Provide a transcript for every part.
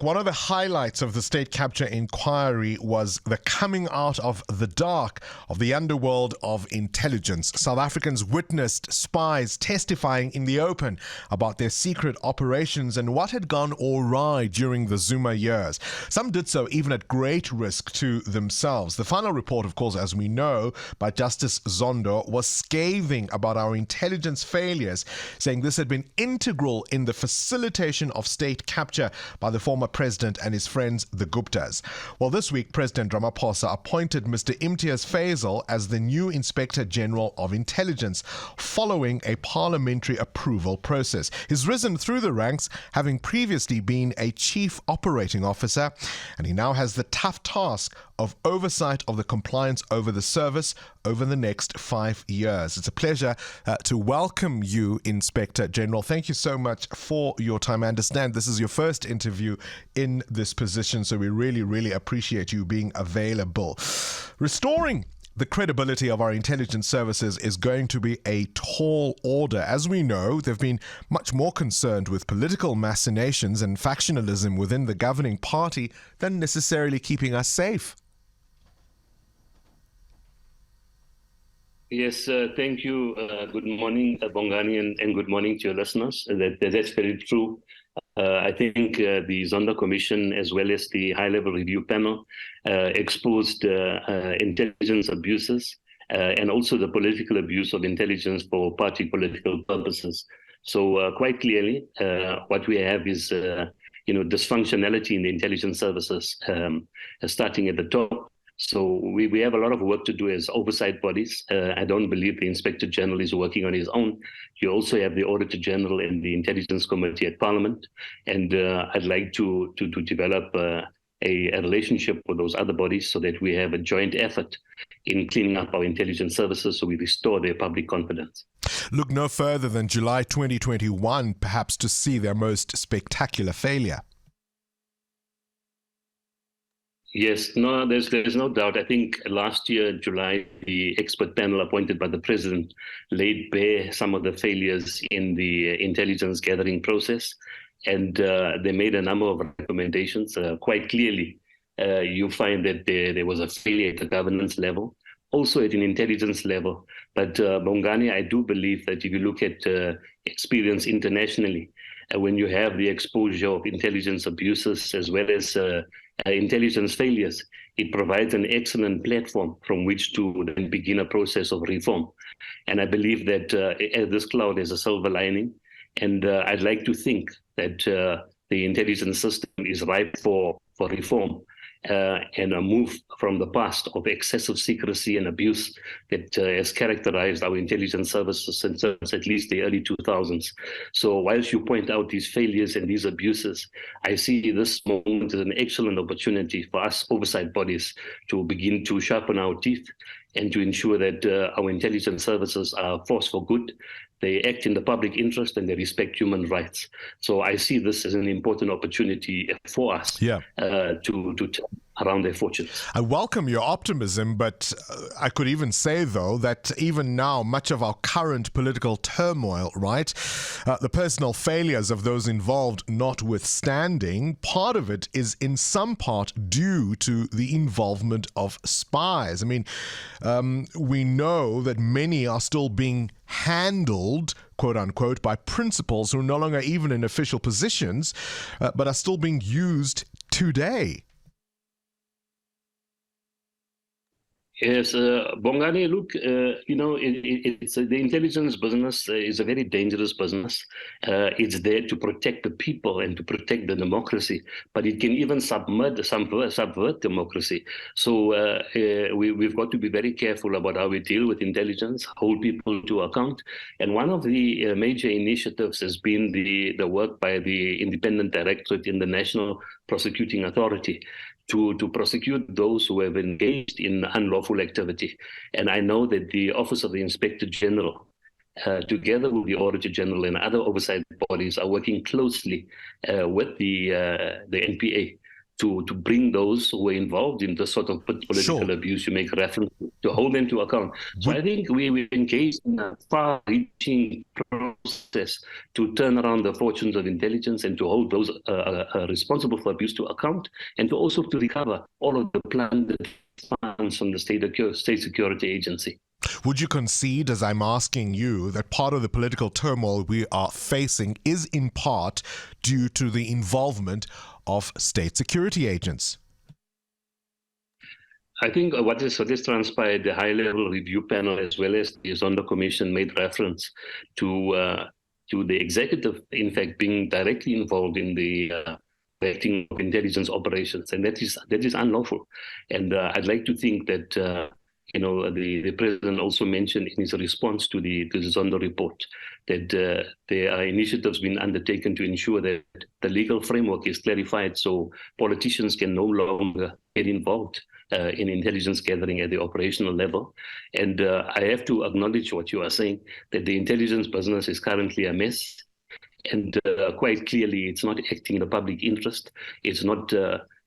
One of the highlights of the state capture inquiry was the coming out of the dark of the underworld of intelligence. South Africans witnessed spies testifying in the open about their secret operations and what had gone awry during the Zuma years. Some did so even at great risk to themselves. The final report, of course, as we know, by Justice Zondo, was scathing about our intelligence failures, saying this had been integral in the facilitation of state capture by the former president and his friends, the Guptas. Well, this week, President Ramaphosa appointed Mr. Imtiaz Fazel as the new Inspector General of Intelligence, following a parliamentary approval process. He's risen through the ranks, having previously been a Chief Operating Officer, and he now has the tough task of oversight of the compliance over the service over the next 5 years. It's a pleasure to welcome you, Inspector General. Thank you so much for your time. I understand this is your first interview in this position, so we really, really appreciate you being available. Restoring the credibility of our intelligence services is going to be a tall order. As we know, they've been much more concerned with political machinations and factionalism within the governing party than necessarily keeping us safe. Yes, thank you. Good morning, Bongani, and good morning to your listeners. That's very true. I think the Zondo Commission, as well as the high-level review panel, exposed intelligence abuses and also the political abuse of intelligence for party political purposes. So quite clearly, what we have is dysfunctionality in the intelligence services, starting at the top. So we have a lot of work to do as oversight bodies. I don't believe the Inspector General is working on his own. You also have the Auditor General and the Intelligence Committee at Parliament. And I'd like to develop a relationship with those other bodies so that we have a joint effort in cleaning up our intelligence services so we restore their public confidence. Look no further than July 2021, perhaps, to see their most spectacular failure. Yes, no, there's no doubt. I think last year, July, the expert panel appointed by the president laid bare some of the failures in the intelligence gathering process, and they made a number of recommendations. Quite clearly, you find that there was a failure at the governance level, also at an intelligence level. But Bongani, I do believe that if you look at experience internationally, when you have the exposure of intelligence abuses as well as intelligence failures, it provides an excellent platform from which to then begin a process of reform. And I believe that this cloud is a silver lining. And I'd like to think that the intelligence system is ripe for reform and a move from the past of excessive secrecy and abuse that has characterized our intelligence services since at least the early 2000s. So whilst you point out these failures and these abuses, I see this moment as an excellent opportunity for us oversight bodies to begin to sharpen our teeth and to ensure that our intelligence services are a force for good. They act in the public interest and they respect human rights. So I see this as an important opportunity for us to turn around their fortunes. I welcome your optimism, but I could even say, though, that even now, much of our current political turmoil, right, the personal failures of those involved notwithstanding, part of it is in some part due to the involvement of spies. I mean, we know that many are still being handled, quote unquote, by principals who are no longer even in official positions, but are still being used today. Yes, Bongani, look, it's the intelligence business is a very dangerous business. It's there to protect the people and to protect the democracy, but it can even subvert democracy. So we've got to be very careful about how we deal with intelligence, hold people to account. And one of the major initiatives has been the work by the Independent Directorate in the National Prosecuting Authority to prosecute those who have engaged in unlawful activity. And I know that the Office of the Inspector General, together with the Auditor General and other oversight bodies, are working closely with the NPA to bring those who were involved in this sort of political Sure. abuse you make reference to hold them to account. So I think we engaged in a far-reaching process to turn around the fortunes of intelligence and to hold those responsible for abuse to account, and to also to recover all of the plundered funds from the state security agency. Would you concede, as I'm asking you, that part of the political turmoil we are facing is in part due to the involvement of state security agents? I think what is transpired, the high-level review panel as well as the Zondo Commission made reference to the executive, in fact, being directly involved in the directing of intelligence operations, and that is unlawful. And I'd like to think that the president also mentioned in his response to the Zondo report that there are initiatives being undertaken to ensure that the legal framework is clarified so politicians can no longer get involved in intelligence gathering at the operational level. And I have to acknowledge what you are saying, that the intelligence business is currently a mess. And quite clearly, it's not acting in the public interest. It's not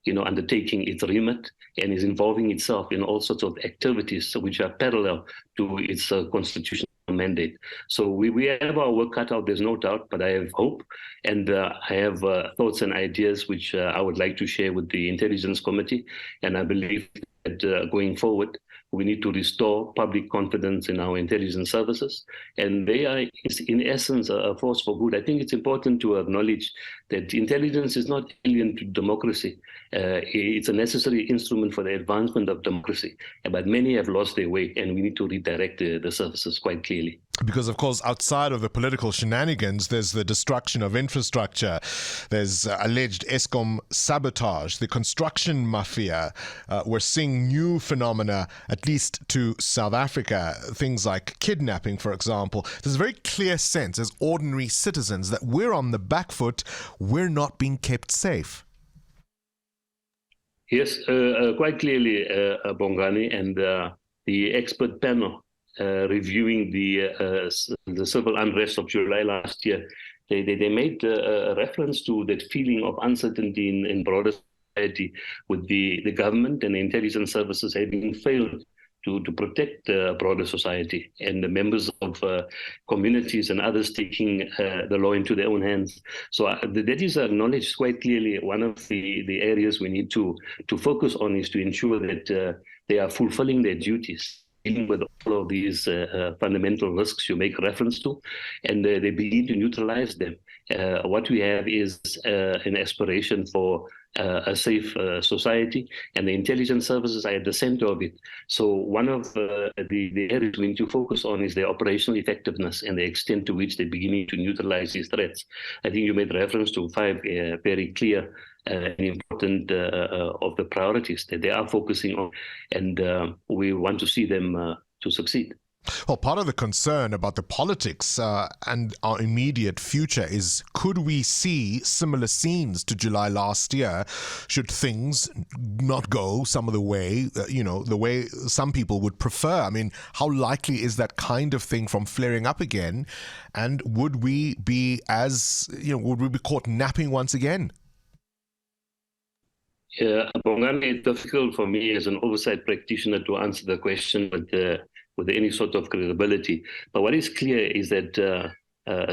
undertaking its remit, and is involving itself in all sorts of activities which are parallel to its constitutional mandate. So we have our work cut out, there's no doubt, but I have hope, and I have thoughts and ideas which I would like to share with the Intelligence Committee. And I believe that going forward, we need to restore public confidence in our intelligence services, and they are, in essence, a force for good. I think it's important to acknowledge that intelligence is not alien to democracy. It's a necessary instrument for the advancement of democracy, but many have lost their way, and we need to redirect the services quite clearly. Because, of course, outside of the political shenanigans, there's the destruction of infrastructure, there's alleged ESCOM sabotage, the construction mafia. We're seeing new phenomena, at least to South Africa, things like kidnapping, for example. There's a very clear sense as ordinary citizens that we're on the back foot, we're not being kept safe. Yes, quite clearly, Bongani, and the expert panel reviewing the civil unrest of July last year, they made a reference to that feeling of uncertainty in broader society, with the government and the intelligence services having failed to protect the broader society, and the members of communities and others taking the law into their own hands. So that is acknowledged quite clearly. One of the areas we need to focus on is to ensure that they are fulfilling their duties, dealing with all of these fundamental risks you make reference to, and they begin to neutralize them. What we have is an aspiration for a safe society, and the intelligence services are at the center of it. So one of the areas we need to focus on is their operational effectiveness and the extent to which they're beginning to neutralize these threats. I think you made reference to 5 very clear and important of the priorities that they are focusing on, and we want to see them to succeed. Well, part of the concern about the politics and our immediate future is, could we see similar scenes to July last year should things not go some of the way, the way some people would prefer? I mean, how likely is that kind of thing from flaring up again? And would we be would we be caught napping once again? Yeah, Bongani, it's difficult for me as an oversight practitioner to answer the question with any sort of credibility. But what is clear is that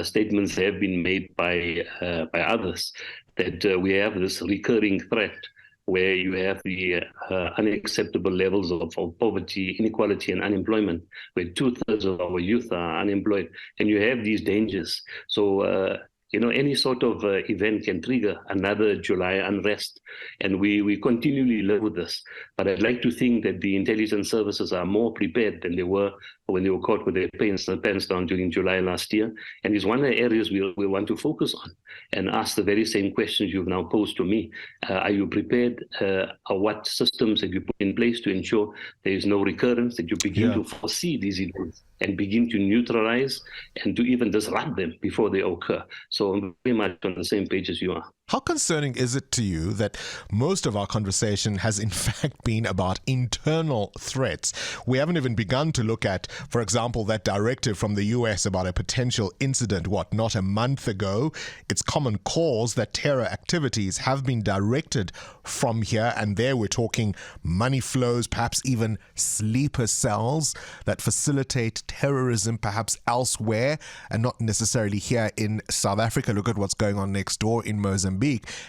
statements have been made by others that we have this recurring threat where you have the unacceptable levels of poverty, inequality, and unemployment, where 2/3 of our youth are unemployed, and you have these dangers. So any sort of event can trigger another July unrest, and we continually live with this. But I'd like to think that the intelligence services are more prepared than they were when they were caught with their pants down during July last year. And it's one of the areas we want to focus on and ask the very same questions you've now posed to me. Are you prepared? What systems have you put in place to ensure there is no recurrence, that you begin to foresee these events and begin to neutralize and to even disrupt them before they occur? So I'm very much on the same page as you are. How concerning is it to you that most of our conversation has in fact been about internal threats? We haven't even begun to look at, for example, that directive from the US about a potential incident, not a month ago. It's common cause that terror activities have been directed from here, and there we're talking money flows, perhaps even sleeper cells that facilitate terrorism perhaps elsewhere and not necessarily here in South Africa. Look at what's going on next door in Mozambique.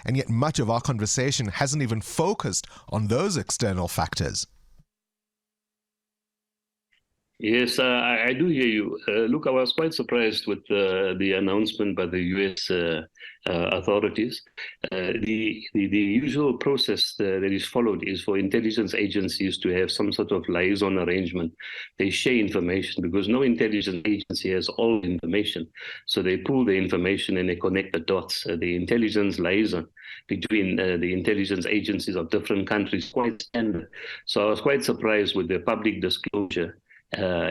And yet much of our conversation hasn't even focused on those external factors. Yes, I do hear you. Look, I was quite surprised with the announcement by the U.S. Authorities. The usual process that is followed is for intelligence agencies to have some sort of liaison arrangement. They share information because no intelligence agency has all information. So they pool the information and they connect the dots. The intelligence liaison between the intelligence agencies of different countries is quite standard. So I was quite surprised with the public disclosure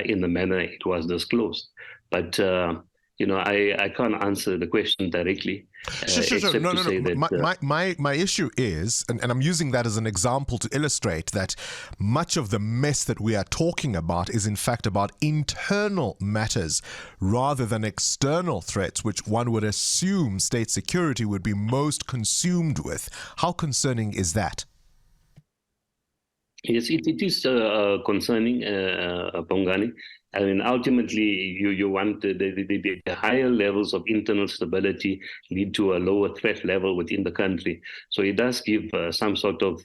in the manner it was disclosed. But, I can't answer the question directly. Sure. No. My issue is, and I'm using that as an example to illustrate that much of the mess that we are talking about is in fact about internal matters rather than external threats, which one would assume state security would be most consumed with. How concerning is that? Yes, it is concerning, Bongani. I mean, ultimately, you want the higher levels of internal stability lead to a lower threat level within the country. So it does give some sort of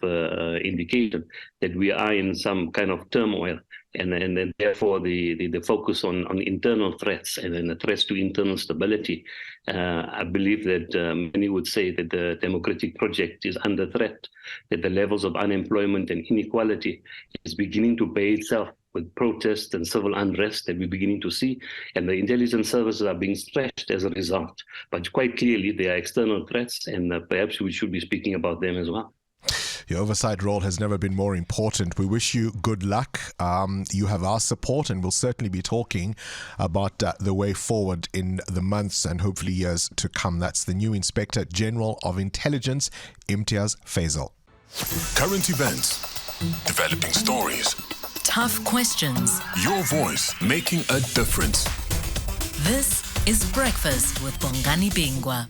indication that we are in some kind of turmoil. And therefore, the focus on internal threats and then the threats to internal stability, I believe that many would say that the democratic project is under threat, that the levels of unemployment and inequality is beginning to pay itself with protests and civil unrest that we're beginning to see, and the intelligence services are being stretched as a result. But quite clearly, there are external threats, and perhaps we should be speaking about them as well. Your oversight role has never been more important. We wish you good luck. You have our support, and we'll certainly be talking about the way forward in the months and hopefully years to come. That's the new Inspector General of Intelligence, Imtiaz Fazel. Current events, developing stories, tough questions. Your voice making a difference. This is Breakfast with Bongani Bingwa.